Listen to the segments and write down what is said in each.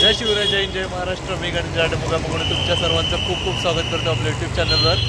जय शिवराय, जय हिंद, जय महाराष्ट्र. मी गणेश मुगामुळे तुमच्या सर्वांचं खूप खूप स्वागत करतो आपल्या यूट्यूब चॅनलवर.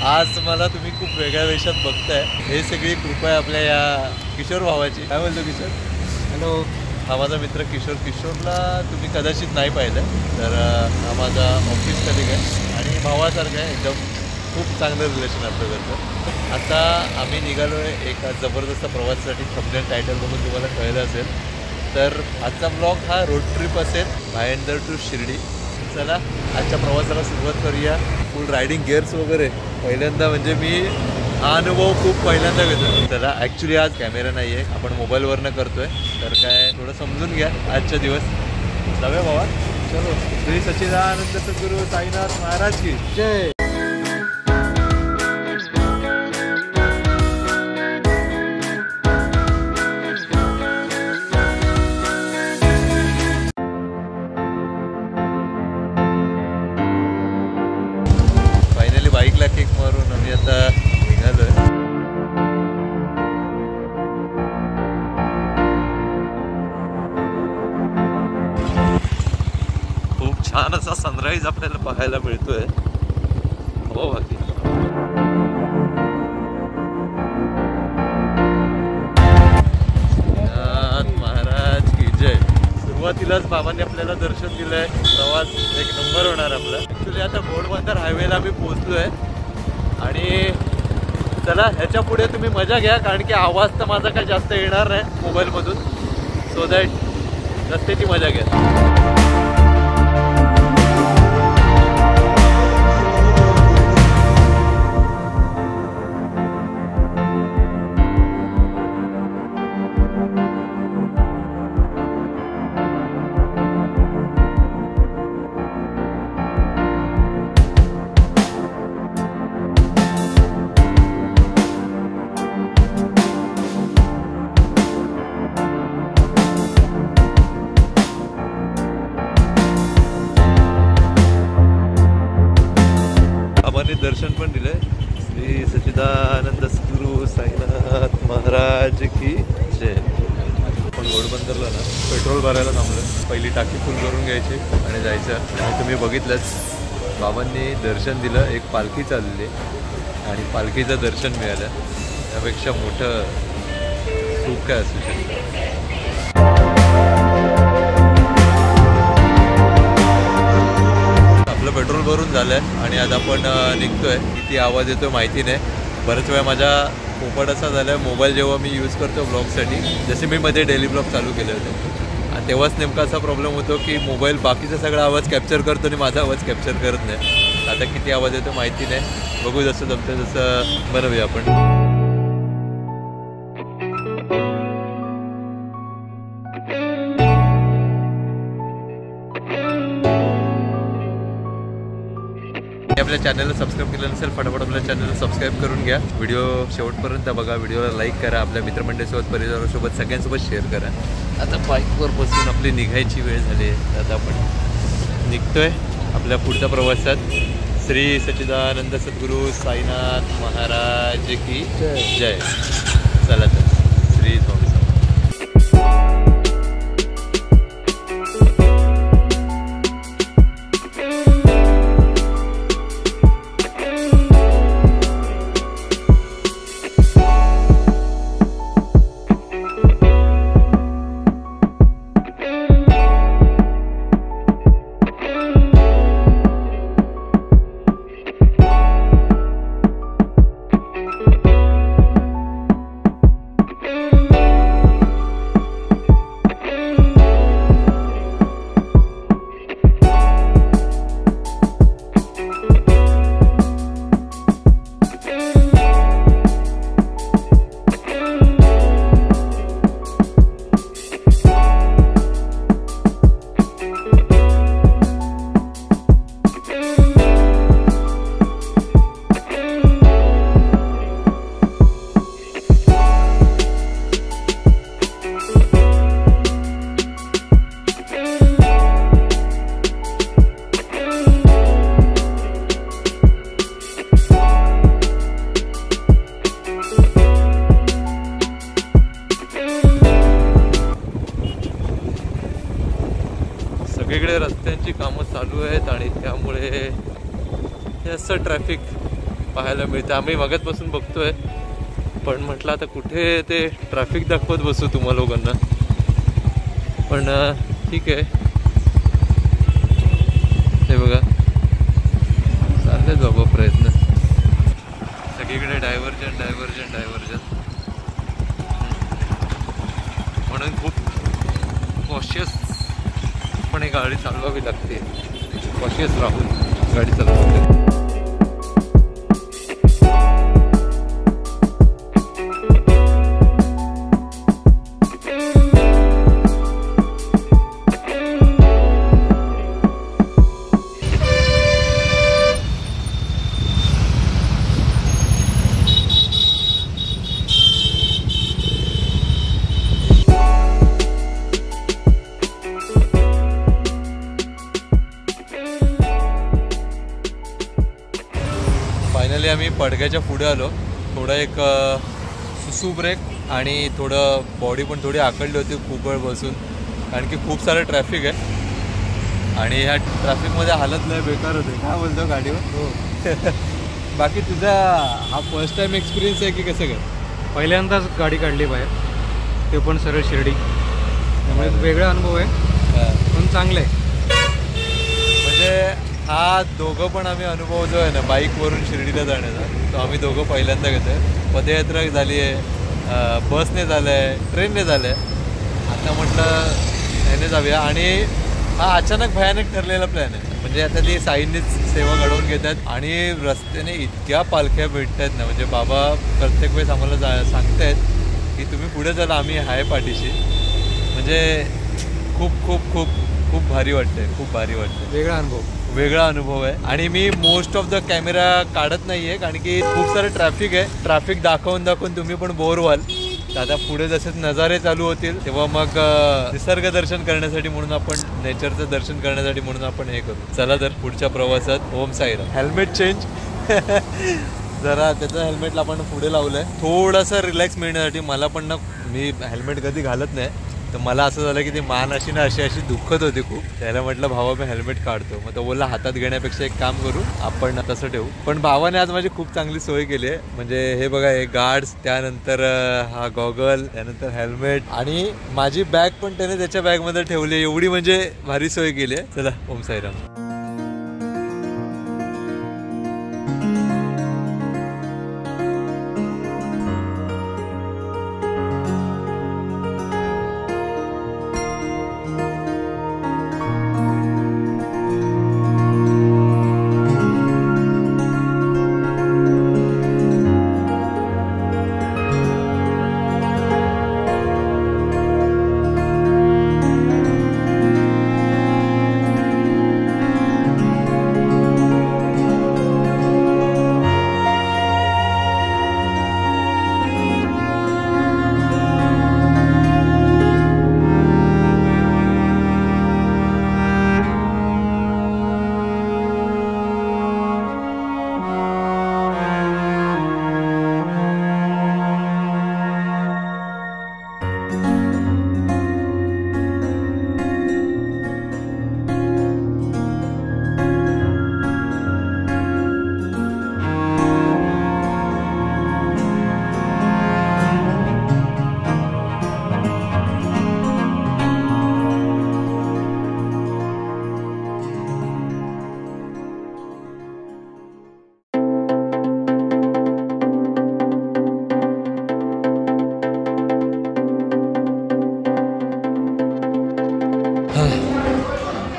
आज मला तुम्ही खूप वेगळ्या वेशात बघताय. हे सगळी कृपा आहे आपल्या या किशोर भावाची. काय बोलतो किशोर? हॅलो. हा माझा मित्र किशोर. किशोरला तुम्ही कदाचित नाही पाहिलं तर हा माझा ऑफिस कलिग आहे आणि भावासारखा आहे. एकदम खूप चांगलं रिलेशन आपलं करतं. आता आम्ही निघालो आहे एका जबरदस्त प्रवासासाठी. थंबनेल टायटल बघून तुम्हाला कळलं असेल. तर आजचा ब्लॉग हा रोड ट्रिप असेल, भायंदर टू शिर्डी. चला आजच्या प्रवासाला सुरुवात करूया. फुल रायडिंग गिअर्स वगैरे पहिल्यांदा, म्हणजे मी हा अनुभव खूप पहिल्यांदा घेतो. चला ॲक्च्युली आज कॅमेरा नाही आहे, आपण मोबाईलवरनं करतो आहे. तर काय थोडं समजून घ्या आजचा दिवस. जाऊया बाबा. चलो. श्री सच्चिदानंद सद्गुरू साईनाथ महाराज की जय. बाईकला किक मारून आम्ही आता निघालोय. खूप छान असा सनराईज आपल्याला पाहायला मिळतोय. हो बाकी महाराज की जय. सुरुवातीलाच बाबांनी आपल्याला दर्शन दिलंय. प्रवास एक नंबर होणार आपला. ॲक्च्युली आता घोडबंदर हायवेला आम्ही पोहोचलोय आणि चला ह्याच्या पुढे तुम्ही मजा घ्या, कारण की आवाज तर माझा काही जास्त येणार नाही मोबाईलमधून. सो दॅट रस्त्याची मजा घ्या. दर्शन पण दिलंय. श्री सच्चिदानंद सद्गुरू साईनाथ महाराज की जय. आपण घोडबंदरला ना पेट्रोल भरायला थांबलं. पहिली टाकी फुल करून घ्यायची आणि जायचं. आणि तुम्ही बघितलंच बाबांनी दर्शन दिलं. एक पालखी चालली आणि पालखीचं दर्शन मिळालं. त्यापेक्षा मोठं सुख काय असू शकतं. पेट्रोल भरून झालंय आणि आता आपण निघतोय. किती आवाज येतो माहिती नाही. बऱ्याच वेळा माझा पोपट असा झाला आहे, मोबाईल जेव्हा मी यूज करतो ब्लॉगसाठी, जसे मी मध्ये डेली ब्लॉग चालू केले होते, आणि तेव्हाच नेमका असा प्रॉब्लेम होतो की मोबाईल बाकीचा सगळा आवाज कॅप्चर करतो आणि माझा आवाज कॅप्चर करत नाही. आता किती आवाज येतो माहिती नाही. बघू जसं जमतं तसं बनवूया आपण. आपल्या चॅनलला सबस्क्राईब केलं नसेल फटाफट आपल्या चॅनलला सबस्क्राईब करून घ्या. व्हिडिओ शेवटपर्यंत बघा. व्हिडिओला लाईक करा. आपल्या मित्रमंडळीसोबत, परिवारासोबत, सगळ्यांसोबत शेअर करा. आता बाईकवर बसून आपली निघायची वेळ झाली आहे. आता आपण निघतोय आपल्या पुढच्या प्रवासात. श्री सच्चिदानंद सद्गुरू साईनाथ महाराज की जय. चला तर श्री स्वामी. सगळीकडे रस्त्यांची कामं चालू आहेत आणि त्यामुळे हे असं ट्रॅफिक पाहायला मिळतं. आम्ही मगाचपासून बघतोय, पण म्हटलं आता कुठे ते ट्रॅफिक दाखवत बसू तुम्हा लोकांना. पण ठीक आहे, हे बघा चाललेच बाबा प्रयत्न. सगळीकडे डायव्हर्जन डायव्हर्जन डायव्हर्जन, म्हणून खूप कॉशियसपणे गाडी चालवावी लागते. कॉशियस राहून गाडी चालवावी लागते. फायनली आम्ही पडग्याच्या पुढे आलो. थोडा एक सुसू ब्रेक आणि थोडं बॉडी पण थोडी आखडली होती खूप वेळ बसून, कारण की खूप सारं ट्रॅफिक आहे आणि ह्या ट्रॅफिकमध्ये हालत लय बेकार होते. काय बोलतो गाडीवर? हो. बाकी तुझा हा फर्स्ट टाइम एक्सपिरियन्स आहे की कसं काय? पहिल्यांदाच गाडी काढली बाहेर, ते पण सरळ शिर्डी, त्यामुळे वेगळा अनुभव आहे, पण चांगलं आहे. म्हणजे हा दोघं पण आम्ही अनुभव जो आहे ना बाईकवरून शिर्डीला जाण्याचा, तो आम्ही दोघं पहिल्यांदा घेतो आहे. पदयात्रा झाली आहे, बसने झालं आहे, ट्रेनने झालं आहे. आता म्हटलं ह्याने जाऊया आणि हा अचानक भयानक ठरलेला प्लॅन आहे. म्हणजे आता ती साईंनीच सेवा घडवून घेतात आणि रस्त्याने इतक्या पालख्या भेटतात ना, म्हणजे बाबा प्रत्येक वेळेस आम्हाला सांगतायत की तुम्ही पुढे चला, आम्ही आहे पाठीशी. म्हणजे खूप खूप खूप खूप भारी वाटतंय, खूप भारी वाटतं. वेगळा अनुभव आहे. आणि मी मोस्ट ऑफ द कॅमेरा काढत नाही आहे, कारण की खूप सारं ट्रॅफिक आहे. ट्रॅफिक दाखवून दाखवून तुम्ही पण बोर व्हाल. आता पुढे जसे नजारे चालू होतील तेव्हा मग निसर्ग दर्शन करण्यासाठी म्हणून आपण, नेचरचं दर्शन करण्यासाठी म्हणून आपण हे करू. चला तर पुढच्या प्रवासात. ओम साईराम. हेल्मेट चेंज जरा त्याचं हेल्मेटला आपण पुढे लावलंय थोडंसं रिलॅक्स मिळण्यासाठी. मला पण ना, मी हेल्मेट कधी घालत नाही, तर मला असं झालं की ती मान अशी ना अशी दुखत होती खूप. त्याला म्हटलं भावा मी हेल्मेट काढतो. मग तो बोलला हातात घेण्यापेक्षा एक काम करू आपण तसं ठेवू. पण भावाने आज माझी खूप चांगली सोय केली आहे. म्हणजे हे बघा, हे गार्ड्स, त्यानंतर हा गॉगल, त्यानंतर हेल्मेट आणि माझी बॅग पण त्याने त्याच्या बॅगमध्ये ठेवली. एवढी म्हणजे भारी सोय केली आहे. चला ओम साईराम.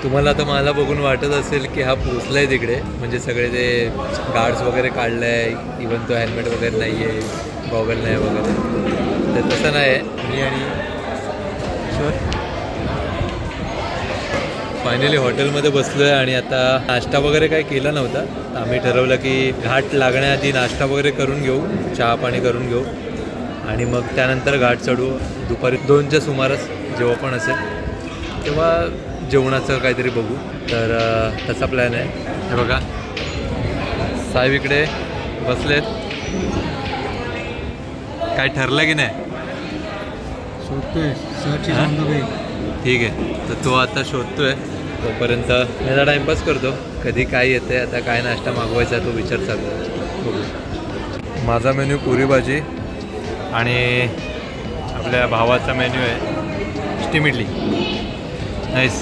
तुम्हाला आता मला बघून वाटत असेल की हा पोचला आहे तिकडे, म्हणजे सगळे ते गार्ड्स वगैरे काढलं आहे, इवन तो हेल्मेट वगैरे नाही आहे, गॉगल नाही वगैरे. तर तसं नाही आहे. मी आणि किशोर फायनली हॉटेलमध्ये बसलो आहे आणि आता नाश्ता वगैरे काही केला नव्हता. तर आम्ही ठरवलं की घाट लागण्याआधी नाश्ता वगैरे करून घेऊ, चहा पाणी करून घेऊ आणि मग त्यानंतर घाट चढू. दुपारी 2च्या सुमारास जेव्हा पण असेल तेव्हा जेवणाचं काहीतरी बघू. तर तसा प्लॅन आहे. हे बघा साहेब इकडे बसलेत. काय ठरलं की नाही? शोधतोय. ठीक आहे, तर तो आता शोधतोय. तोपर्यंत मी आता टाइमपास करतो. कधी काय येते आता काय नाश्ता मागवायचा तो विचार चालू आहे. माझा मेन्यू पुरी भाजी आणि आपल्या भावाचा मेन्यू आहे स्टीम इडली. नाईस.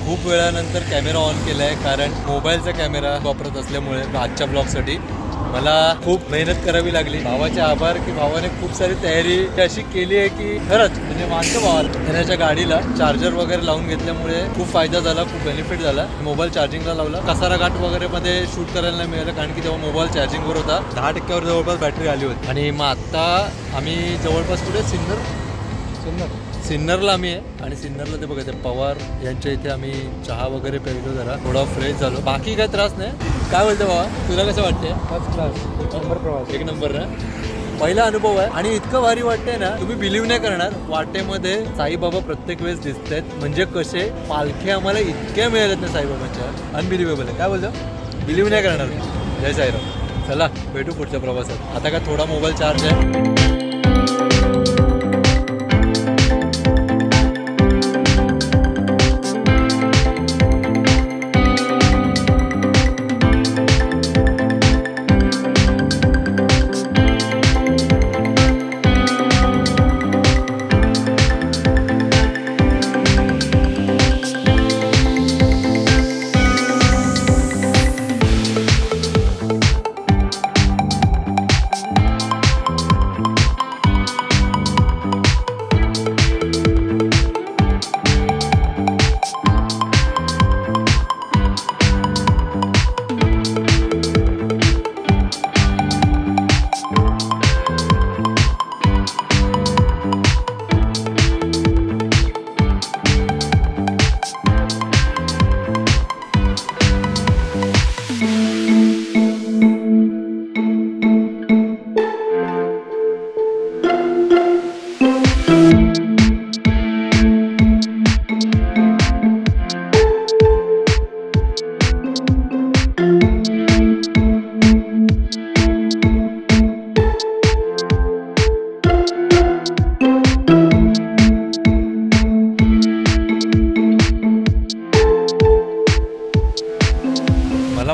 खूप वेळानंतर कॅमेरा ऑन केला आहे कारण मोबाईलचा कॅमेरा वापरत असल्यामुळे आजच्या ब्लॉगसाठी मला खूप मेहनत करावी लागली. भावाचे आभार की भावाने खूप सारी तयारी अशी केली आहे की खरंच म्हणजे मानतो भावाला. त्याच्या गाडीला चार्जर वगैरे लावून घेतल्यामुळे खूप फायदा झाला, खूप बेनिफिट झाला. मोबाईल चार्जिंगला लावला. कसारा घाट वगैरे मध्ये शूट करायला नाही मिळालं कारण की तेव्हा मोबाईल चार्जिंगवर होता. 10% जवळपास बॅटरी आली होती. आणि मग आत्ता आम्ही जवळपास कुठे सिन्नरला आम्ही आहे आणि सिन्नरला ते बघायचं पवार यांच्या इथे आम्ही चहा वगैरे प्यायलो, जरा थोडा फ्रेश झालो. बाकी काय त्रास नाही. काय बोलतो बाबा, तुला कसं वाटतंय? फर्स्ट क्लास, एक नंबर ना. पहिला अनुभव आहे आणि इतकं भारी वाटतंय ना, तुम्ही बिलीव्ह नाही करणार. वाटेमध्ये साईबाबा प्रत्येक वेळेस दिसत आहेत. म्हणजे कसे पालखी आम्हाला इतक्या मिळाल्यात ना साईबाबांच्या, अनबिलिव्हेबल आहे. काय बोलतो, बिलीव्ह नाही करणार. जय साईराम. चला भेटू पुढच्या प्रवासात. आता काय थोडा मोबाईल चार्ज आहे.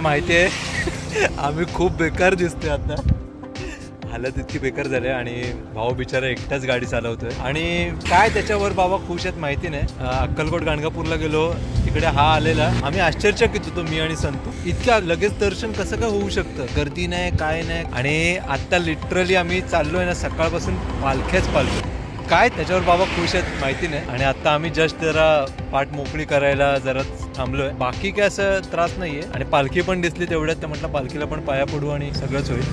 माहिती आहे आम्ही खूप बेकार दिसतोय आता. हालत इतकी बेकार झाली आणि भाऊ बिचारा एकटाच गाडी चालवतोय. आणि काय त्याच्यावर बाबा खुश आहेत माहिती नाही. अक्कलकोट गाणगापूरला गेलो, तिकडे हा आलेला. आम्ही आश्चर्यचकित होतो मी आणि संतू. इतक्या लगेच दर्शन कसं काय होऊ शकतं, गर्दी नाही काय नाही. आणि आता लिटरली आम्ही चाललोय ना, सकाळपासून पालख्याच पालख्या. काय त्याच्यावर बाबा खुश आहेत माहिती नाही. आणि आता आम्ही जस्ट जरा पाठ मोकळी करायला जरा थांबलोय. बाकी काय असं त्रास नाहीये. आणि पालखी पण दिसली तेवढ्यात, तर म्हटलं पालखीला पण पाया पडू आणि सगळंच होईल.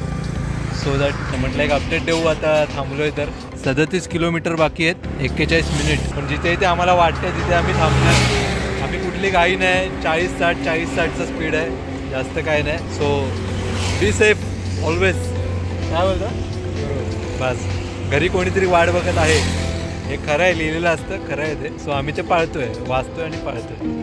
सो दॅट म्हटलं एक अपडेट देऊ. आता थांबलोय तर 37 किलोमीटर बाकी आहेत, 41 मिनिट. पण जिथे इथे आम्हाला वाटतं तिथे आम्ही थांबणार. आम्ही कुठली घाई नाही. 40-60चा स्पीड आहे, जास्त काय नाही. So be safe always. काय बोलता बस. घरी कोणीतरी वाट बघत आहे हे खरं आहे, लिहिलेलं असतं, खरं आहे ते. सो आम्ही ते पाळतोय, वाचतोय आणि पाळतोय.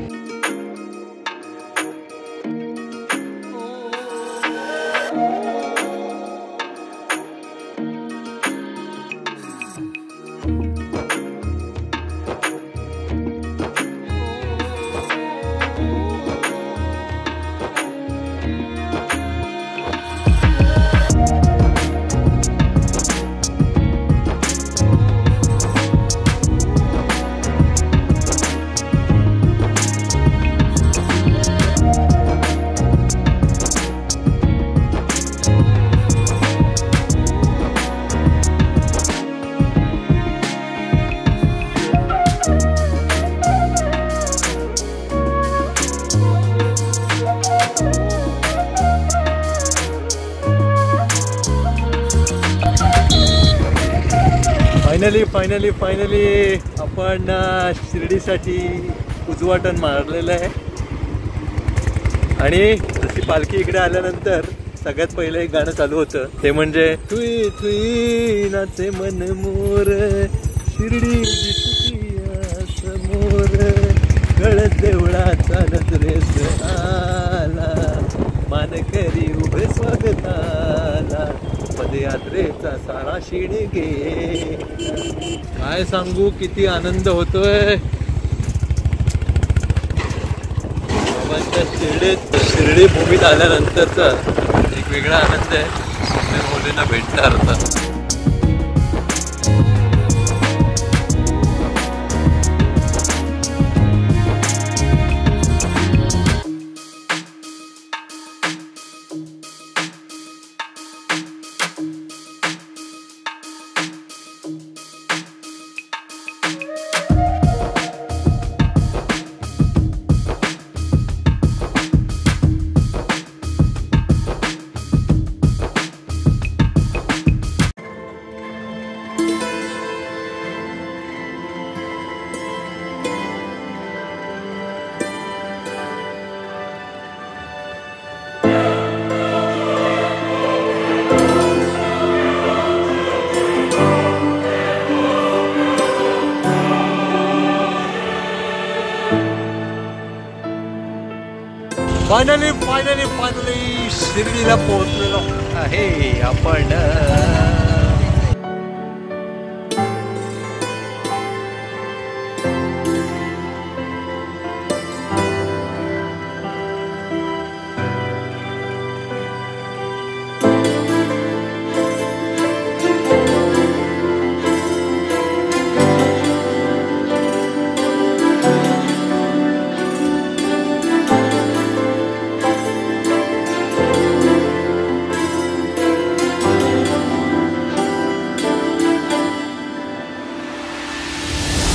फायनली आपण शिर्डीसाठी उजवाटन मारलेलं आहे. आणि जशी पालखी इकडे आल्यानंतर सगळ्यात पहिलं एक गाणं चालू होतं, ते म्हणजे तुई तुई नाचे मन मोर, शिर्डी समोर, गळत देवळाचा नजरेस आला, मानकरी उभे स्वागताला, पदयात्रेचा सारा शिणगे. काय सांगू किती आनंद होतोय. शिर्डी भूमीत आल्यानंतरचा एक वेगळा आनंद आहे. स्वप्नील मोरेंना भेटला होता. फायनली शिर्डीला पोहोचलेलो आहे आपण.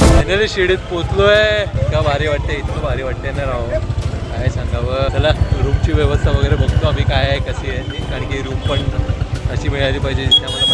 फायनली शिर्डीत पोचलोय. इतका भारी वाटते, इतकं भारी वाटते ना राव, काय सांगावं. चला रूमची व्यवस्था वगैरे बघतो आम्ही काय आहे कशी आहे ती, कारण की रूम पण अशी मिळाली पाहिजे जिथे आम्हाला